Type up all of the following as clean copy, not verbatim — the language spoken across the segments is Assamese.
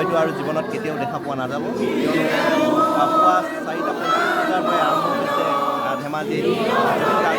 হয়তো আৰু জীৱনত কেতিয়াও দেখা পোৱা নাযাব কিয়নো পুৱা 4টা 45 বজাৰ পৰা আৰম্ভ হৈছে ধেমাজি ওলাই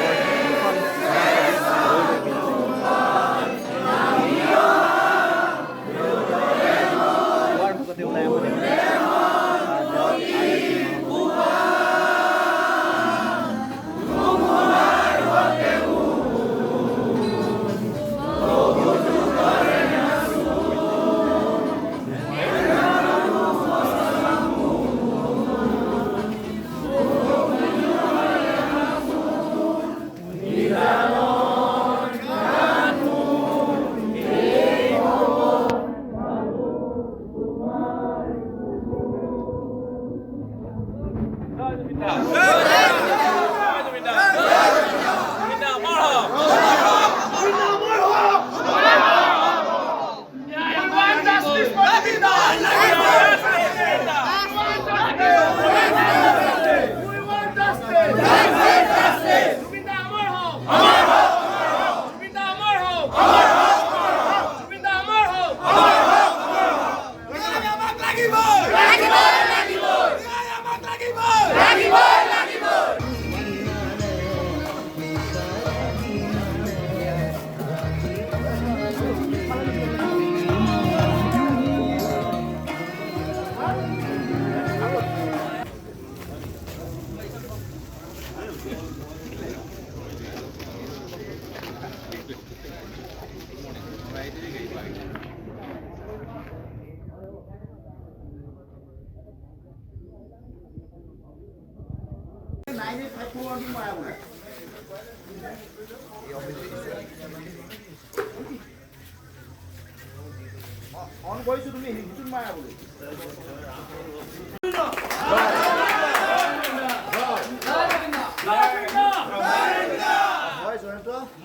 অন কৰিছো তুমি হিটুন মাৰা বুলি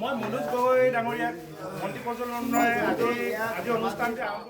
মই মনোজ গগৈ ডাঙৰীয়া মন্ত্ৰী পৰিষদৰ আজি অনুষ্ঠানটি আৰম্ভ